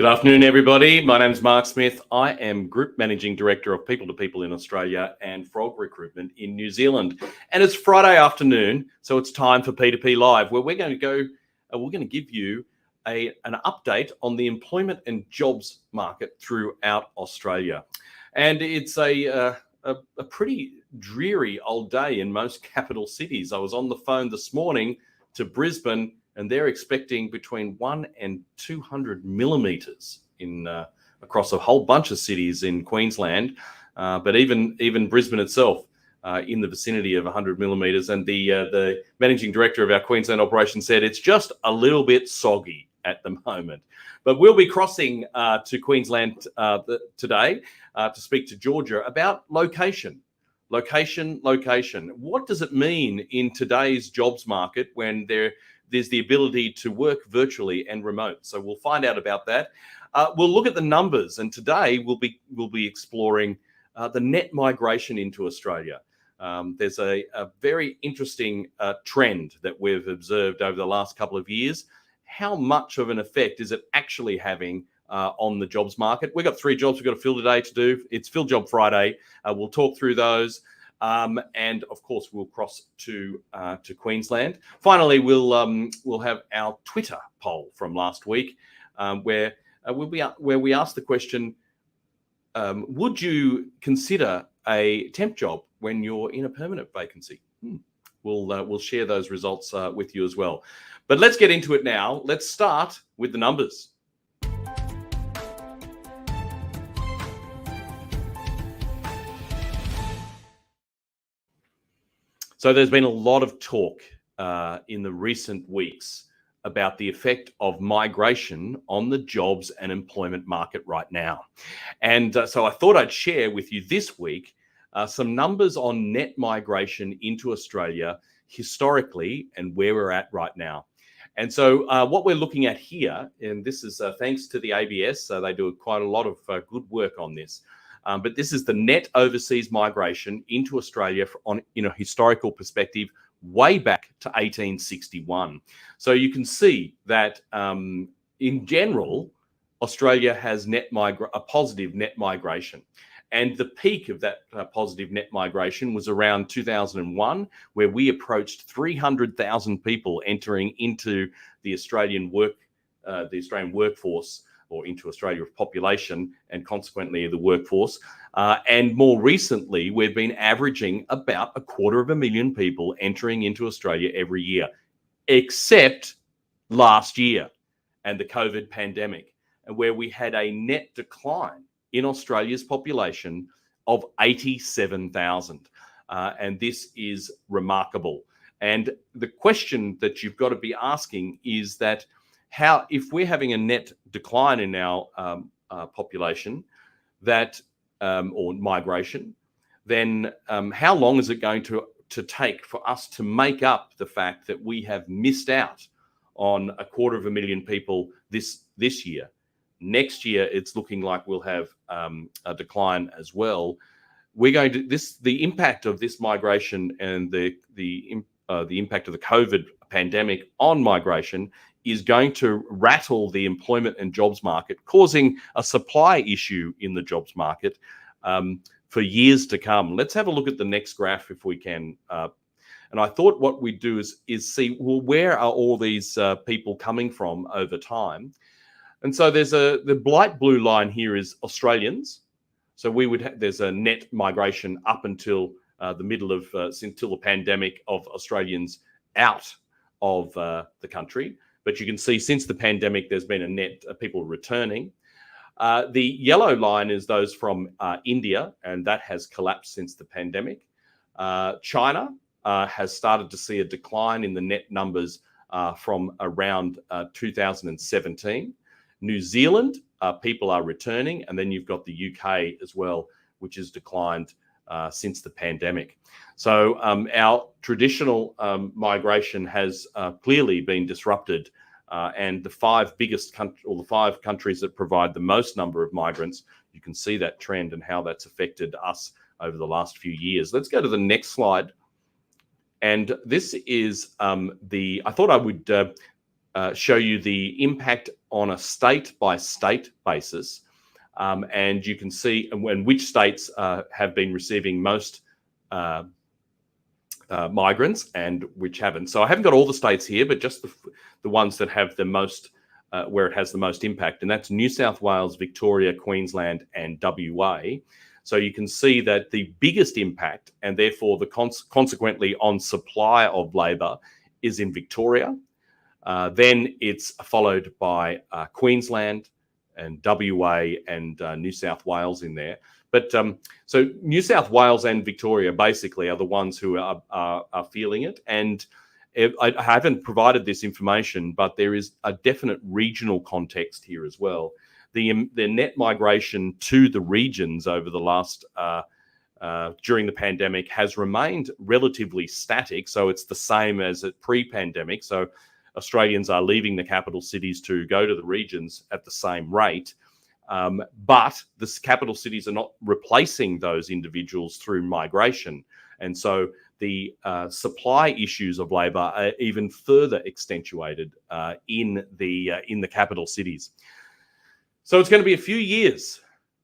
Good afternoon, everybody. My name is Mark Smith. I am Group Managing Director of People to People in Australia and Frog Recruitment in New Zealand. And it's Friday afternoon, so it's time for P2P Live, where we're going to give you an update on the employment and jobs market throughout Australia. And it's a pretty dreary old day in most capital cities. I was on the phone this morning to Brisbane, and they're expecting between 1 and 200 millimetres across a whole bunch of cities in Queensland, but even Brisbane itself in the vicinity of 100 millimetres. And the managing director of our Queensland operation said it's just a little bit soggy at the moment. But we'll be crossing to Queensland today to speak to Georgia about location. Location. What does it mean in today's jobs market when there's the ability to work virtually and remote? So we'll find out about that. We'll look at the numbers, and today we'll be exploring the net migration into Australia. There's a very interesting trend that we've observed over the last couple of years. How much of an effect is it actually having on the jobs market? We've got 3 jobs we've got to fill today to do. It's Fill Job Friday. We'll talk through those. And of course, we'll cross to Queensland. Finally, we'll have our Twitter poll from last week, where we asked the question: would you consider a temp job when you're in a permanent vacancy? We'll share those results with you as well. But let's get into it now. Let's start with the numbers. So there's been a lot of talk in the recent weeks about the effect of migration on the jobs and employment market right now. And so I thought I'd share with you this week some numbers on net migration into Australia historically and where we're at right now. And so what we're looking at here, and this is thanks to the ABS, they do quite a lot of good work on this. But this is the net overseas migration into Australia in a historical perspective, way back to 1861. So you can see that in general, Australia has a positive net migration. And the peak of that positive net migration was around 2001, where we approached 300,000 people entering into the Australian workforce, or into Australia's population, and consequently the workforce. And more recently, we've been averaging about 250,000 people entering into Australia every year, except last year and the COVID pandemic, and where we had a net decline in Australia's population of 87,000. And this is remarkable. And the question that you've got to be asking is that if we're having a net decline in our population, or migration, then how long is it going to take for us to make up the fact that we have missed out on 250,000 people this year? Next year, it's looking like we'll have a decline as well. The impact of this migration and the impact of the COVID pandemic on migration is going to rattle the employment and jobs market, causing a supply issue in the jobs market for years to come. Let's have a look at the next graph if we can. And I thought what we'd do is see, well, where are all these people coming from over time? And so the light blue line here is Australians. So there's a net migration up until the middle of until the pandemic of Australians out of the country. But you can see since the pandemic, there's been a net of people returning. The yellow line is those from India, and that has collapsed since the pandemic. China has started to see a decline in the net numbers from around 2017. New Zealand, people are returning, and then you've got the UK as well, which has declined since the pandemic. So our traditional migration has clearly been disrupted, and the 5 countries that provide the most number of migrants, you can see that trend and how that's affected us over the last few years. Let's go to the next slide. And this is I thought I would show you the impact on a state-by-state basis, and you can see when which states have been receiving most migrants and which haven't. So I haven't got all the states here, but just the ones that have the most, where it has the most impact, and that's New South Wales, Victoria, Queensland, and WA. So you can see that the biggest impact, and therefore the consequently on supply of labour, is in Victoria. Then it's followed by Queensland and WA and New South Wales in there. But so New South Wales and Victoria basically are the ones who are feeling it. And I haven't provided this information, but there is a definite regional context here as well. The net migration to the regions over the last, during the pandemic, has remained relatively static. So it's the same as at pre-pandemic. So Australians are leaving the capital cities to go to the regions at the same rate. But the capital cities are not replacing those individuals through migration. And so the supply issues of labour are even further accentuated in the capital cities. So it's going to be a few years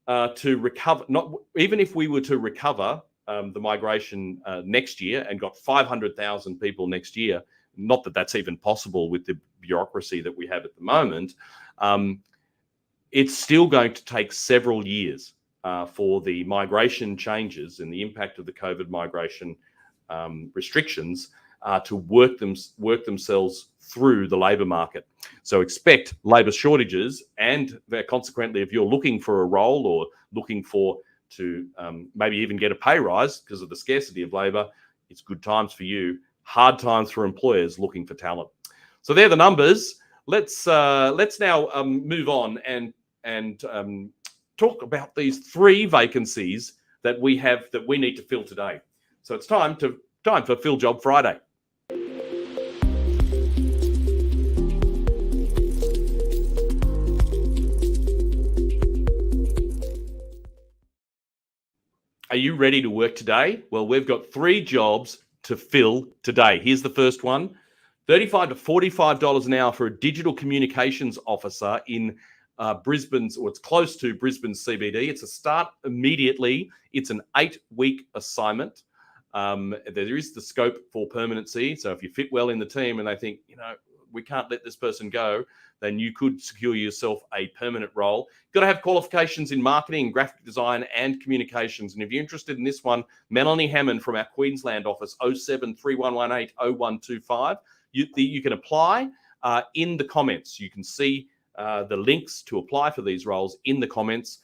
to recover. Not even if we were to recover the migration next year and got 500,000 people next year, not that that's even possible with the bureaucracy that we have at the moment. It's still going to take several years for the migration changes and the impact of the COVID migration restrictions to work themselves through the labour market. So expect labour shortages, and consequently, if you're looking for a role or looking to maybe even get a pay rise because of the scarcity of labour, it's good times for you. Hard times for employers looking for talent. So they're the numbers. Let's now move on and talk about these 3 vacancies that we need to fill today. So it's time for Fill Job Friday. Are you ready to work today? Well, we've got 3 jobs to fill today. Here's the first one. $35 to $45 an hour for a digital communications officer in Brisbane's, or it's close to Brisbane's CBD. It's a start immediately. It's an 8-week assignment. There is the scope for permanency. So if you fit well in the team and they think, we can't let this person go, then you could secure yourself a permanent role. You've got to have qualifications in marketing, graphic design, and communications. And if you're interested in this one, Melanie Hammond from our Queensland office, 073118 0125. You can apply in the comments. You can see the links to apply for these roles in the comments.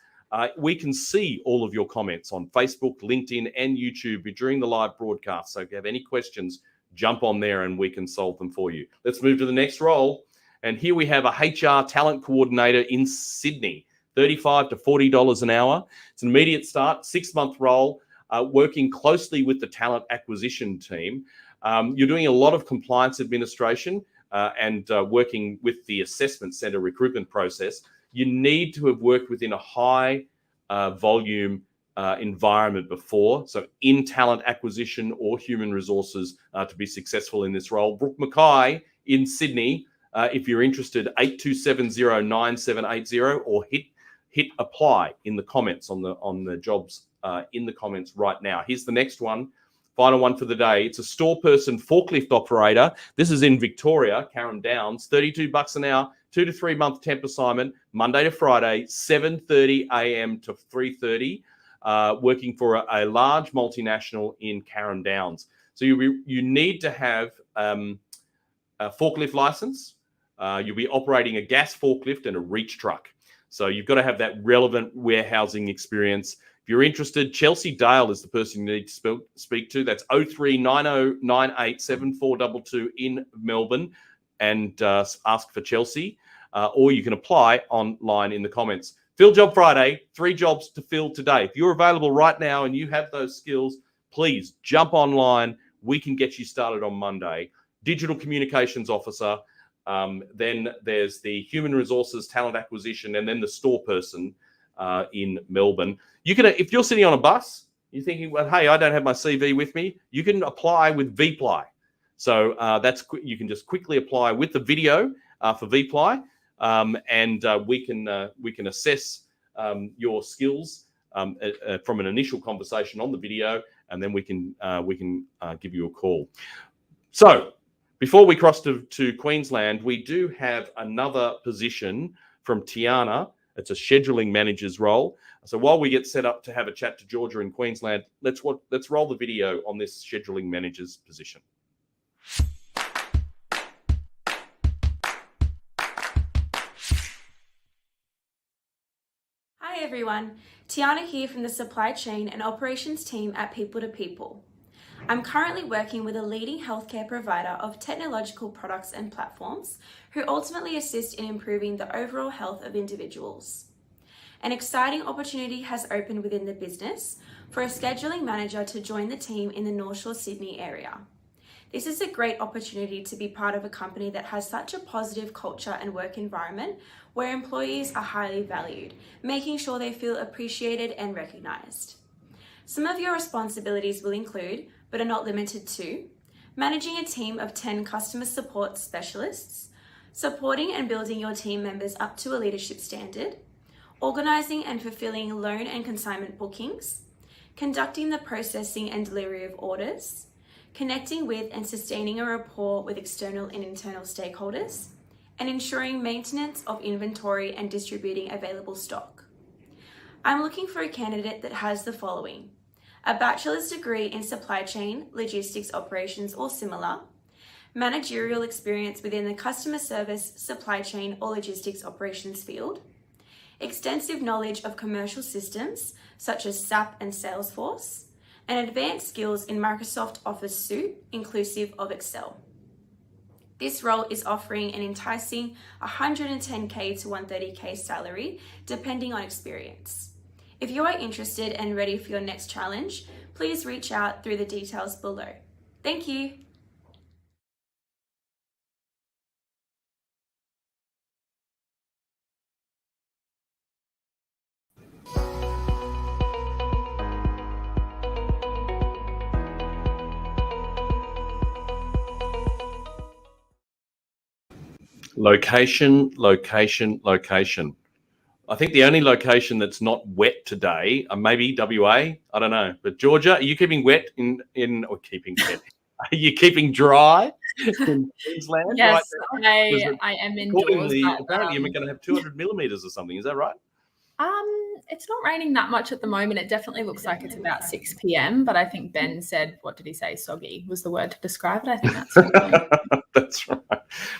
We can see all of your comments on Facebook, LinkedIn, and YouTube during the live broadcast. So if you have any questions, jump on there and we can solve them for you. Let's move to the next role. And here we have a HR talent coordinator in Sydney, $35 to $40 an hour. It's an immediate start, 6-month role, working closely with the talent acquisition team. You're doing a lot of compliance administration and working with the assessment centre recruitment process. You need to have worked within a high volume environment before, so in talent acquisition or human resources to be successful in this role. Brooke Mackay in Sydney, if you're interested, 82709780, or hit apply in the comments on the jobs in the comments right now. Here's the next one, final one for the day. It's a store person forklift operator. This is in Victoria, Carrum Downs, $32 an hour, 2 to 3 month temp assignment, Monday to Friday, 7:30 a.m. to 3:30. Working for a large multinational in Carrum Downs. So you need to have a forklift license. You'll be operating a gas forklift and a reach truck. So you've got to have that relevant warehousing experience. If you're interested, Chelsea Dale is the person you need to speak to. That's 0390987422 in Melbourne, and ask for Chelsea. Or you can apply online in the comments. Fill Job Friday, 3 jobs to fill today. If you're available right now and you have those skills, please jump online. We can get you started on Monday. Digital communications officer. Then there's the human resources, talent acquisition, and then the store person in Melbourne. You can, if you're sitting on a bus, you're thinking, well, hey, I don't have my CV with me. You can apply with Vply. So you can just quickly apply with the video for Vply. and we can assess your skills from an initial conversation on the video, and then we can give you a call. So before we cross to Queensland, we do have another position from Tiana. It's a scheduling manager's role. So while we get set up to have a chat to Georgia in Queensland, let's roll the video on this scheduling manager's position. Hi everyone, Tiana here from the supply chain and operations team at P2P. I'm currently working with a leading healthcare provider of technological products and platforms who ultimately assist in improving the overall health of individuals. An exciting opportunity has opened within the business for a scheduling manager to join the team in the North Shore Sydney area. This is a great opportunity to be part of a company that has such a positive culture and work environment where employees are highly valued, making sure they feel appreciated and recognised. Some of your responsibilities will include, but are not limited to, managing a team of 10 customer support specialists, supporting and building your team members up to a leadership standard, organising and fulfilling loan and consignment bookings, conducting the processing and delivery of orders, connecting with and sustaining a rapport with external and internal stakeholders, and ensuring maintenance of inventory and distributing available stock. I'm looking for a candidate that has the following: a bachelor's degree in supply chain, logistics operations or similar, managerial experience within the customer service, supply chain or logistics operations field, extensive knowledge of commercial systems such as SAP and Salesforce, and advanced skills in Microsoft Office Suite, inclusive of Excel. This role is offering an enticing 110K to 130K salary, depending on experience. If you are interested and ready for your next challenge, please reach out through the details below. Thank you. Location, location, location. I think the only location that's not wet today, maybe WA, I don't know. But Georgia, are you keeping wet or keeping wet? Are you keeping dry in Queensland? Yes, right I am indoors. Apparently you're going to have 200 millimetres or something. Is that right? It's not raining that much at the moment. It definitely looks like it's about 6 p.m. But I think Ben said, what did he say? Soggy was the word to describe it. I think that's that's right.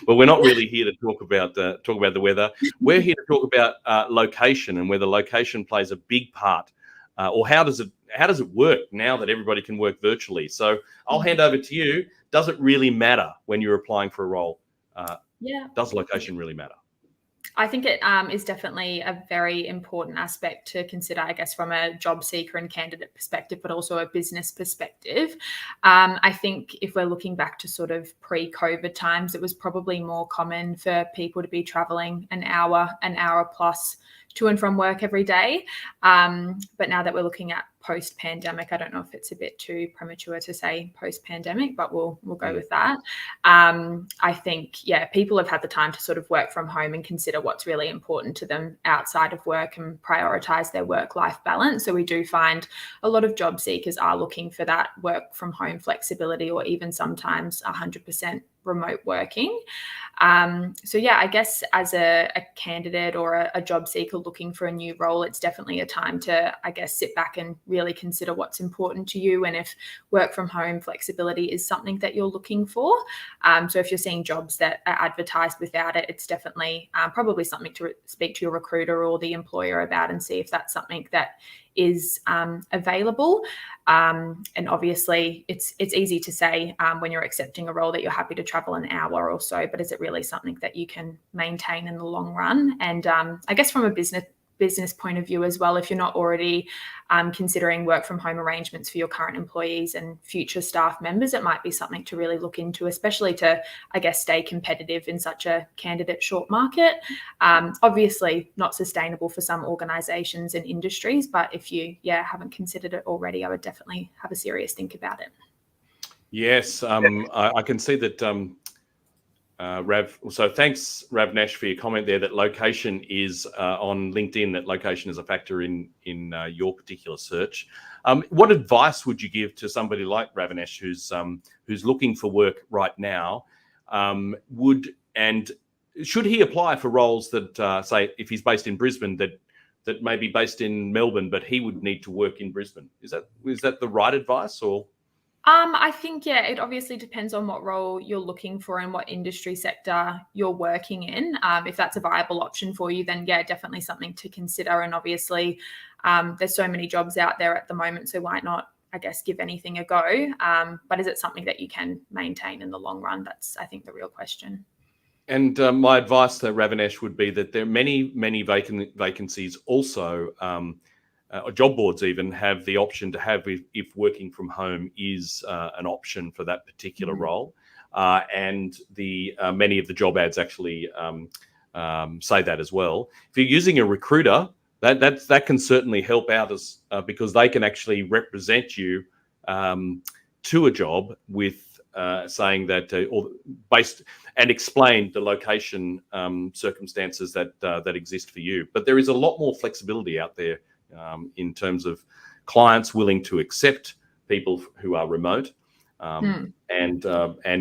Well, we're not really here to talk about the weather. We're here to talk about location and whether location plays a big part, or how does it work now that everybody can work virtually? So I'll hand over to you. Does it really matter when you're applying for a role? Yeah. Does location really matter? I think it is definitely a very important aspect to consider, I guess, from a job seeker and candidate perspective, but also a business perspective. I think if we're looking back to sort of pre-COVID times, it was probably more common for people to be traveling an hour plus to and from work every day. But now that we're looking at post-pandemic, I don't know if it's a bit too premature to say post-pandemic, but we'll go with that. I think, people have had the time to sort of work from home and consider what's really important to them outside of work and prioritize their work-life balance. So we do find a lot of job seekers are looking for that work from home flexibility, or even sometimes 100% remote working. I guess as a candidate or a job seeker looking for a new role, it's definitely a time to, I guess, sit back and really consider what's important to you and if work from home flexibility is something that you're looking for. So if you're seeing jobs that are advertised without it, it's definitely probably something to speak to your recruiter or the employer about and see if that's something that is available. And obviously it's easy to say when you're accepting a role that you're happy to travel an hour or so, but is it really something that you can maintain in the long run? And I guess from a business point of view as well, if you're not already considering work from home arrangements for your current employees and future staff members, it might be something to really look into, especially to, I guess, stay competitive in such a candidate short market. Obviously not sustainable for some organizations and industries, but if you haven't considered it already, I would definitely have a serious think about it. Yes, I can see that So thanks, Ravnesh, for your comment there that location is on LinkedIn, that location is a factor in your particular search. What advice would you give to somebody like Ravnesh who's looking for work right now? Should he apply for roles that, say, if he's based in Brisbane, that may be based in Melbourne, but he would need to work in Brisbane? Is that the right advice, or? I think, yeah, it obviously depends on what role you're looking for and what industry sector you're working in. If that's a viable option for you, then yeah, definitely something to consider. And obviously, there's so many jobs out there at the moment, so why not, I guess, give anything a go? But is it something that you can maintain in the long run? That's, I think, the real question. And my advice to Ravnesh would be that there are many vacancies also. Job boards even have the option to have if working from home is an option for that particular role, and many of the job ads actually say that as well. If you're using a recruiter, that can certainly help out because they can actually represent you to a job with saying that or based and explain the location circumstances that exist for you. But there is a lot more flexibility out there. In terms of clients willing to accept people who are remote, and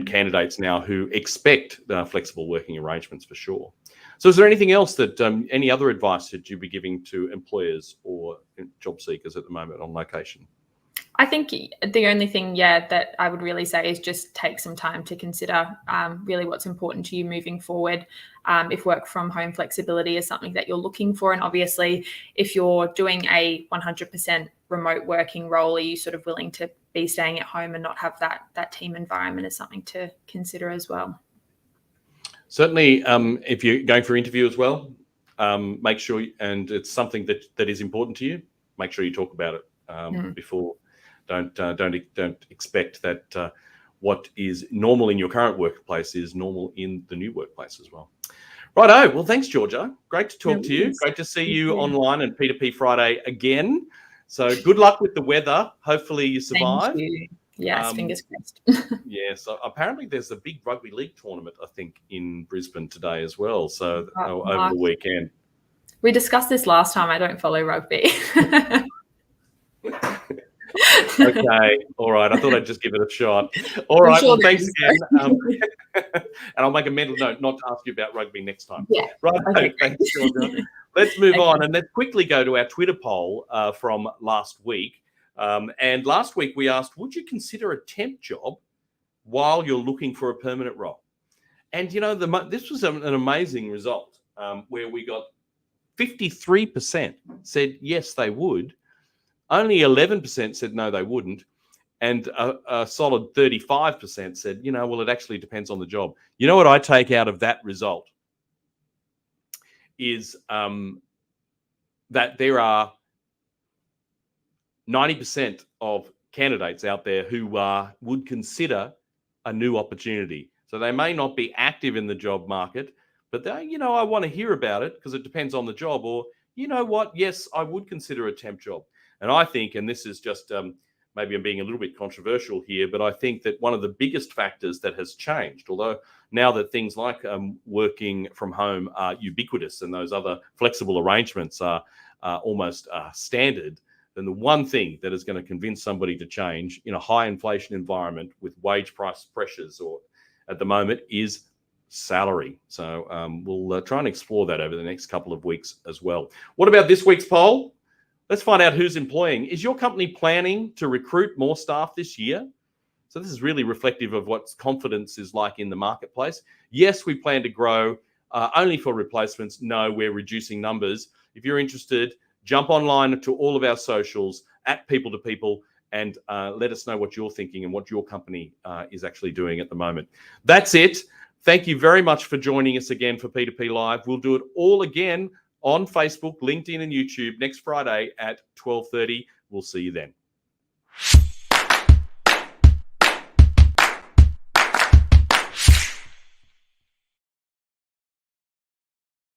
candidates now who expect flexible working arrangements for sure. So is there anything else that, any other advice that you'd be giving to employers or job seekers at the moment on location? I think the only thing, that I would really say is just take some time to consider really what's important to you moving forward. If work from home flexibility is something that you're looking for, and obviously if you're doing a 100% remote working role, are you sort of willing to be staying at home and not have that team environment is something to consider as well. Certainly, if you're going for interview as well, make sure, and it's something that is important to you, make sure you talk about it before. Don't expect that what is normal in your current workplace is normal in the new workplace as well. Righto. Well, thanks, Georgia. Great to talk to you. Great to see you online and P2P Friday again. So good luck with the weather. Hopefully you survive. Thank you. Yes, fingers crossed. Yes. Apparently there's a big rugby league tournament, I think, in Brisbane today as well. So over the weekend. We discussed this last time. I don't follow rugby. Okay, all right. I thought I'd just give it a shot. All right, well, thanks again. And I'll make a mental note not to ask you about rugby next time. Yeah. Right, okay. Thanks, Georgia. Let's move on, and let's quickly go to our Twitter poll from last week. And last week we asked, would you consider a temp job while you're looking for a permanent role? And, you know, this was an amazing result where we got 53% said yes, they would. Only 11% said no, they wouldn't. And a solid 35% said, you know, well, it actually depends on the job. You know what I take out of that result is that there are 90% of candidates out there who would consider a new opportunity. So they may not be active in the job market, but they, you know, I want to hear about it because it depends on the job. Or, you know what, yes, I would consider a temp job. And I think, and this is just maybe I'm being a little bit controversial here, but I think that one of the biggest factors that has changed, although now that things like working from home are ubiquitous and those other flexible arrangements are almost standard, then the one thing that is going to convince somebody to change in a high inflation environment with wage price pressures or at the moment is salary. So we'll try and explore that over the next couple of weeks as well. What about this week's poll? Let's find out who's employing. Is your company planning to recruit more staff this year? So this is really reflective of what confidence is like in the marketplace. Yes, we plan to grow only for replacements. No, we're reducing numbers. If you're interested, jump online to all of our socials at People to People and let us know what you're thinking and what your company is actually doing at the moment. That's it. Thank you very much for joining us again for P2P Live. We'll do it all again on Facebook, LinkedIn, and YouTube next Friday at 12:30. We'll see you then.